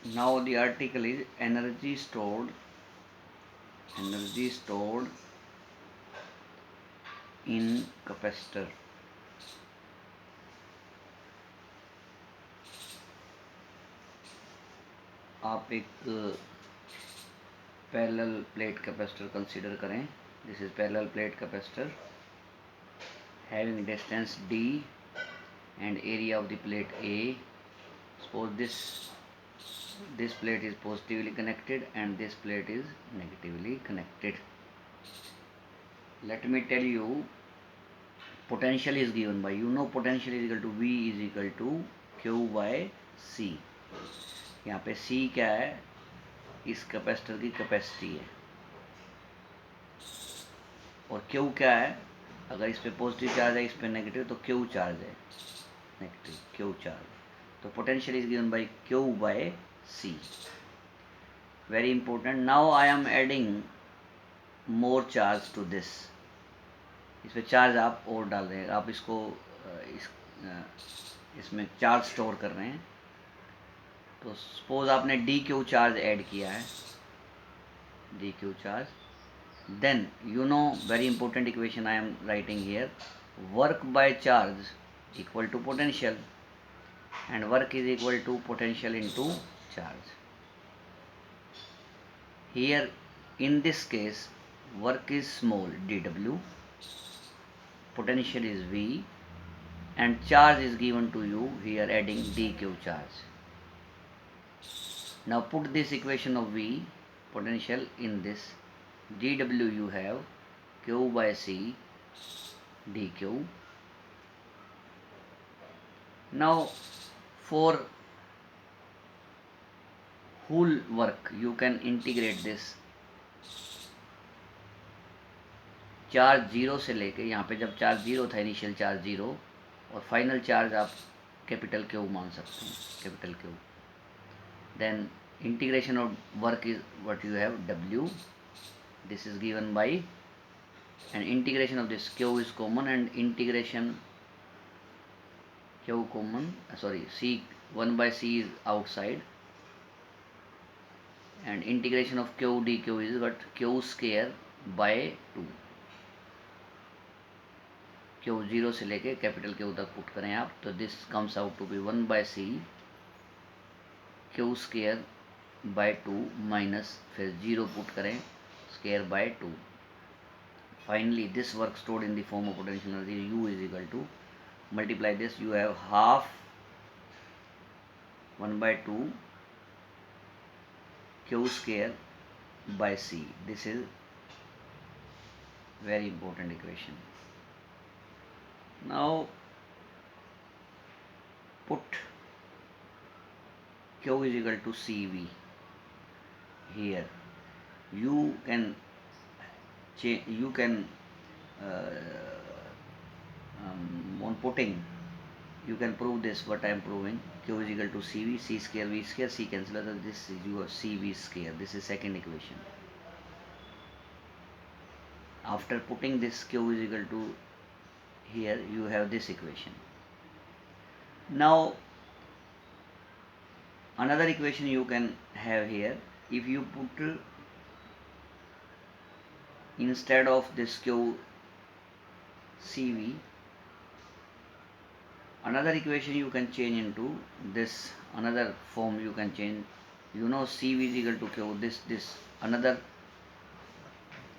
Now the article is energy stored in capacitor. आप एक parallel plate capacitor consider करें. This is parallel plate capacitor having distance d and area of the plate A. Suppose this plate is positively connected and this plate is negatively connected. Let me tell you, potential is given by, potential is equal to V is equal to Q by C. यहाँ पे C क्या है? इस capacitor की capacity है. और Q क्या है? अगर इस पे पॉजिटिव चार्ज है, इस पे नेगेटिव, तो Q चार्ज है, नेगेटिव Q चार्ज. तो potential is given by Q by C. Very important. Now I am adding more charge to this. इस पे चार्ज आप और डाल रहे हैं. आप इसको इसमें चार्ज स्टोर कर रहे हैं. तो सपोज आपने डी क्यू चार्ज ऐड किया है, D Q charge. Then very important equation I am writing here. Work by charge equal to potential and work is equal to potential into charge. Here in this case work is small dW, potential is V, and charge is given to you here adding dq charge. Now put this equation of V potential in this. dW you have Q by C dq. Now for whole work you can integrate this. Charge zero से लेके यहाँ पे, जब charge zero था, initial charge zero, और final charge आप capital Q मान सकते हैं, capital Q. Then integration of work is what you have W. This is given by, and integration of this Q is common, and integration Q common, sorry C 1 by C is outside, and integration of Q dq is what? Q square by 2. Q zero से लेके capital Q तक put करें आप, तो this comes out to be 1 by C Q square by 2 minus, फिर zero put करें, square by 2. Finally this work stored in the form of potential energy U is equal to, multiply this, you have half 1 by 2 Q square by C. This is very important equation. Now put Q is equal to CV here. You can on putting you can prove this, what I am proving. Q is equal to CV, C square V square, C cancel, this is your CV square. This is second equation. After putting this Q is equal to here, you have this equation. Now another equation you can have here. If you put instead of this Q CV, another equation you can change into this, another form you can change. CV is equal to Q, this another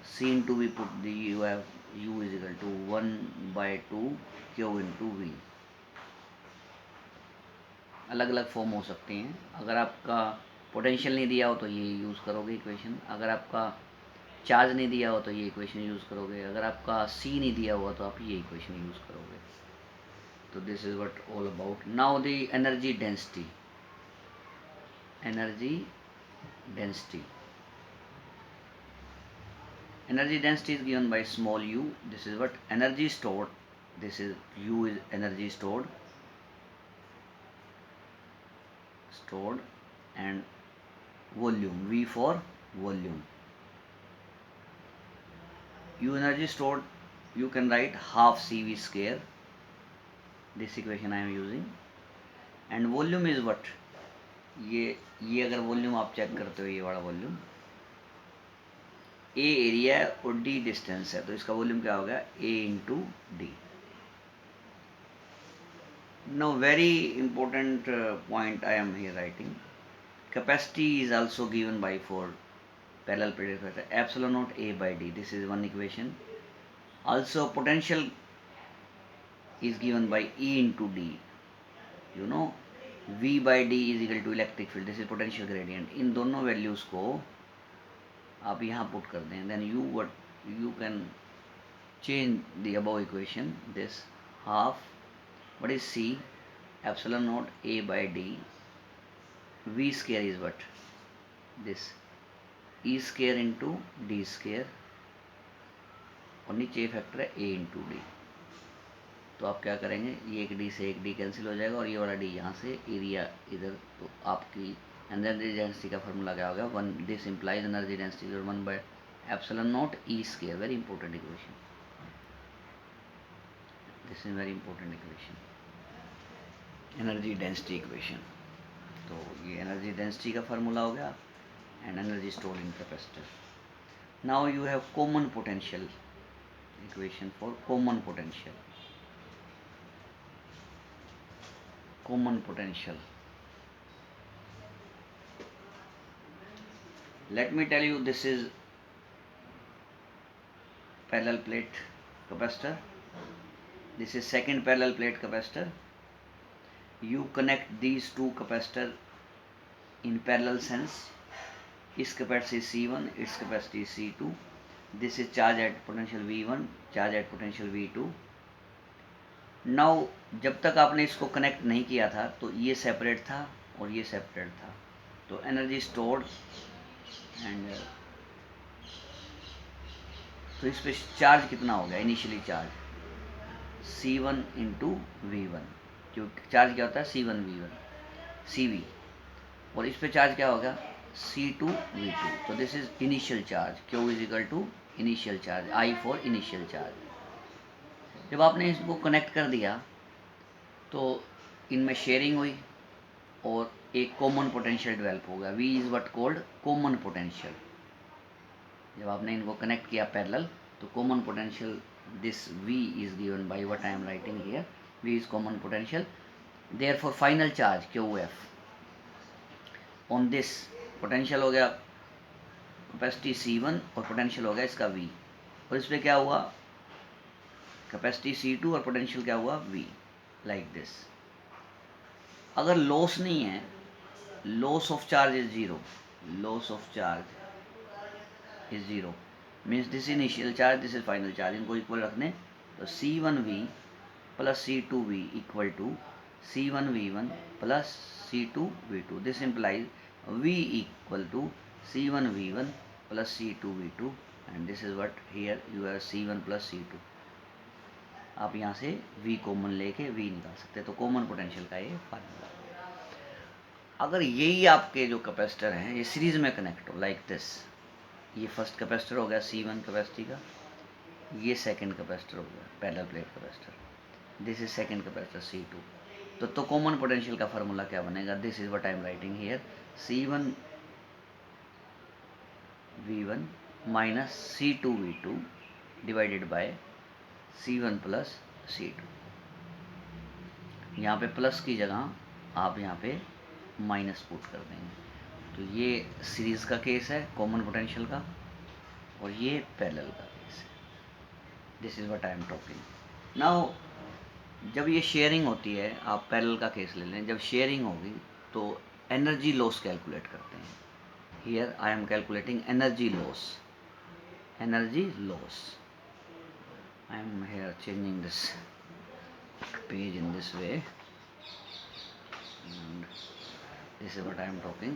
C into V put, the you have U is equal to 1 by 2 Q into V. अलग अलग form हो सकते हैं. अगर आपका potential नहीं दिया हो तो ये यूज़ करोगे इक्वेशन. अगर आपका चार्ज नहीं दिया हो तो ये इक्वेशन यूज़ करोगे. अगर आपका C नहीं दिया हुआ तो आप ये इक्वेशन यूज़ करोगे. तो this is what all about. Now the energy density. Energy density is given by small u. This is what energy stored. This is U is energy stored, and volume, V for volume. U energy stored, you can write half CV square. This equation I am using. And volume is what? ये अगर volume आप check करते हो, ये वाला volume, ए area है और D distance है, तो इसका वॉल्यूम क्या होगा, A into D. Now very important point I am here writing. Capacity is also given by for parallel plate capacitor, epsilon naught A by D. This is one equation. Also potential is given by E into D. You know V by D is equal to electric field. This is potential gradient. इन दोनों values को आप यहाँ put कर दें, then you can change the above equation. This half, what is C, epsilon naught A by D, V square is what, this E square into D square, और नीचे factor है A into D. तो आप क्या करेंगे, ये एक D से एक डी कैंसिल हो जाएगा और ये वाला डी यहाँ से, एरिया इधर, तो आपकी एनर्जी डेंसिटी का फॉर्मूला क्या होगा, one, this implies energy density 1/एप्सिलॉन naught E square. Very important equation, this is very important equation, energy density equation. तो ये एनर्जी डेंसिटी का फार्मूला हो गया and energy stored in capacitor. Now you have common potential equation for common potential. Common potential, let me tell you, this is parallel plate capacitor, this is second parallel plate capacitor. You connect these two capacitor in parallel sense. Its capacity is C1, its capacity is C2. This is charge at potential V1, charge at potential V2. Now जब तक आपने इसको connect नहीं किया था तो ये separate था और ये सेपरेट था, तो एनर्जी स्टोर्ड एंड तो इस पर चार्ज कितना हो गया, initially charge C1 into V1, जो चार्ज क्या होता है C1 V1 CV, और इस पर चार्ज क्या होगा C2 V2। तो this is initial charge, Q is equal to initial charge, I for initial charge. जब आपने इसको कनेक्ट कर दिया तो इनमें शेयरिंग हुई और एक कॉमन पोटेंशियल डेवलप होगा, V is what called common potential. जब आपने इनको कनेक्ट किया पैरेलल तो common potential, this V is given by what I am writing here, V is common potential. Therefore final charge QF on this, potential हो गया capacity C1 और potential हो गया इसका V, और इस पर क्या हुआ कैपेसिटी C2 और पोटेंशियल क्या हुआ V, लाइक दिस। अगर लॉस नहीं है, loss of charge is zero, loss of charge is zero, means this initial charge, this is final charge, इनको इक्वल रखने, तो C1V plus C2V equal to C1V1 plus C2V2। This implies V equal to C1V1 plus C2V2 and this is what here you have C1 plus C2। आप यहाँ से V common लेके V निकाल सकते हैं, तो कॉमन पोटेंशियल का ये फार्मूला। अगर यही आपके जो कैपेसिटर हैं ये सीरीज में कनेक्ट हो लाइक दिस, ये फर्स्ट कैपेसिटर हो गया C1 कैपेसिटी का, ये सेकंड कैपेसिटर हो गया parallel plate capacitor, this is second capacitor C2, तो कॉमन पोटेंशियल का फार्मूला क्या बनेगा, this is what I am writing here, C1 V1 minus C2 V2 divided by C1 plus C2। यहाँ पे प्लस की जगह आप यहाँ पे माइनस पुट कर देंगे। तो ये सीरीज़ का केस है कॉमन पोटेंशियल का, और ये पैरेलल का केस है। This is what I am talking now. जब ये शेयरिंग होती है, आप पैरेलल का केस ले लें, जब शेयरिंग होगी तो एनर्जी लॉस कैलकुलेट करते हैं। Here I am calculating energy loss, energy loss. I am here changing this page in this way, and this is what I am talking.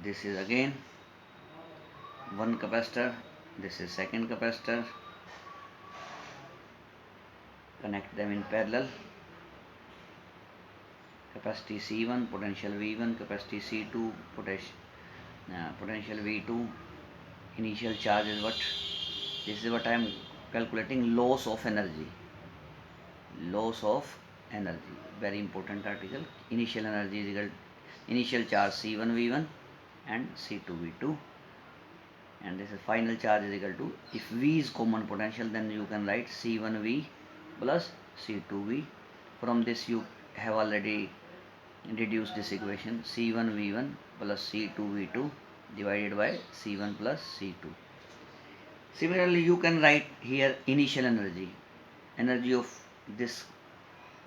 This is again one capacitor, this is second capacitor, connect them in parallel, capacity C1 potential V1, capacity C2 potential V2, initial charge is what, this is what I am calculating loss of energy, loss of energy, very important article. Initial energy is equal, initial charge C1V1 and C2V2, and this is final charge is equal to, if V is common potential, then you can write C1V plus C2V. From this you have already reduced this equation, C1V1 plus C2V2 divided by C1 plus C2. Similarly you can write here initial energy, energy of this,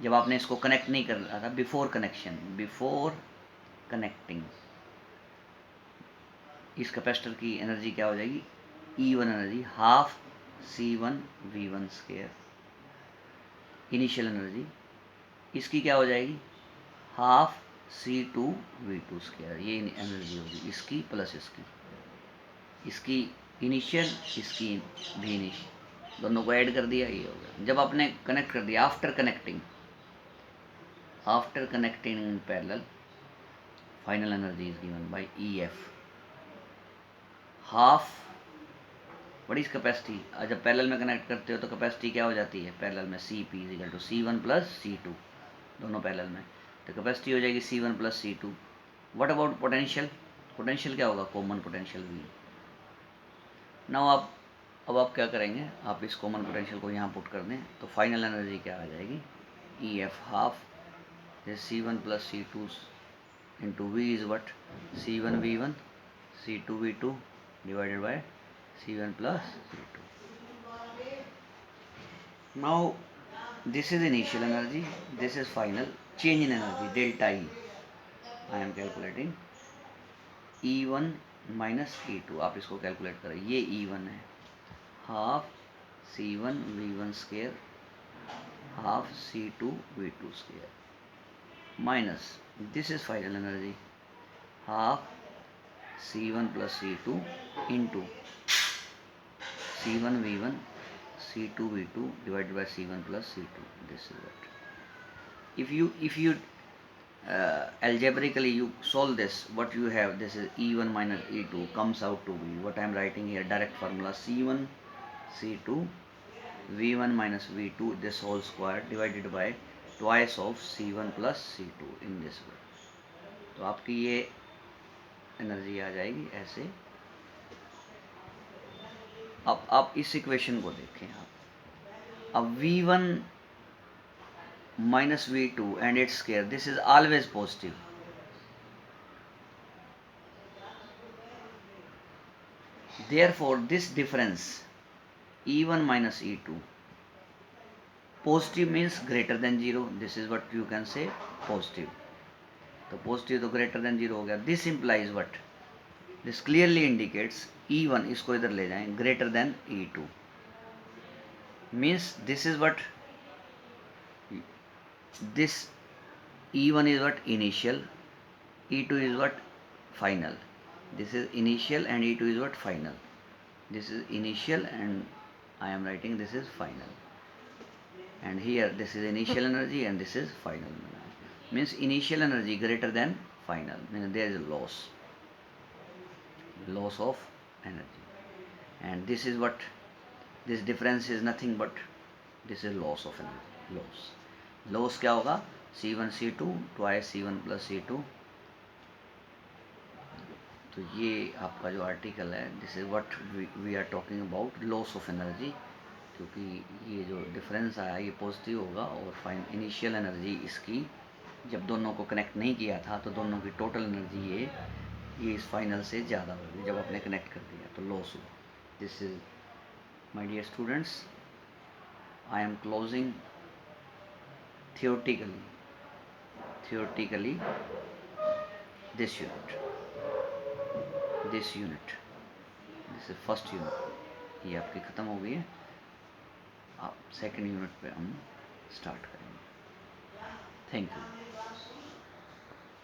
जब आपने इसको connect नहीं कर रहा था, before connection, before connecting, इस capacitor की energy क्या हो जाएगी, E1 energy half C1V1 square, initial energy, इसकी क्या हो जाएगी, हाफ C2V2 स्क्वायर, ये एनर्जी होगी इसकी प्लस इसकी इनिशियल, इसकी भी इनिशियल, दोनों को ऐड कर दिया, ये हो गया। जब आपने कनेक्ट कर दिया, after connecting in parallel, final energy is given by EF half, what is capacity, जब पैरेलल में कनेक्ट करते हो तो कैपेसिटी क्या हो जाती है पैरेलल में, CP is equal to C1 plus C2, दोनों पैरेलल में, तो कैपेसिटी हो जाएगी C1 plus C2। What about potential, potential क्या होगा, कॉमन पोटेंशियल V। नाउ अब आप क्या करेंगे, आप इस कॉमन पोटेंशियल को यहाँ पुट कर दें तो फाइनल एनर्जी क्या आ जाएगी, EF half C1 plus C2 into V is what, C1V1 C2V2 divided by C1 plus C2. Now this is initial energy, this is final, change in energy delta E, I am calculating E1 minus E2, आप इसको calculate करें, ये E1 है, half C1V1 square half C2V2 square, minus this is final energy half C1 plus C2 into C1 V1 C2 V2 divided by C1 plus C2. This is what, if you algebraically you solve this, what you have, this is E1 minus E2 comes out to be what I am writing here, direct formula, C1 C2 V1 minus V2 this whole square divided by twice of C1 plus C2 in this way। तो आपकी ये energy आ जाएगी ऐसे। अब आप इस equation को देखें, आप अब V1 minus V2 and its square, this is always positive, therefore this difference E1 minus E2, positive means greater than zero, this is what you can say positive, तो पॉजिटिव तो ग्रेटर देन जीरो हो गया, this implies what, this clearly indicates E1, इसको इधर ले जाएं, greater than E2, means this is what, this E1 is what, initial, E2 is what, final, this is initial and E2 is what, final, this is initial and I am writing this is final, and here this is initial energy and this is final energy, means initial energy greater than final, means there is a loss of energy, and this is what, this difference is nothing but this is loss of energy, loss क्या होगा, C1 C2 twice C1 plus C2, तो ये आपका जो article है, this is what we are talking about loss of energy, क्योंकि ये जो डिफरेंस आया ये पॉजिटिव होगा, और फाइन इनिशियल एनर्जी इसकी जब दोनों को कनेक्ट नहीं किया था तो दोनों की टोटल एनर्जी ये इस फाइनल से ज़्यादा होगी, जब आपने कनेक्ट कर दिया तो लॉस हुआ। This is my dear students, I am closing theoretically this unit, this is first unit, ये आपकी ख़त्म हो गई है, आप सेकंड यूनिट पे हम स्टार्ट करेंगे। Thank you.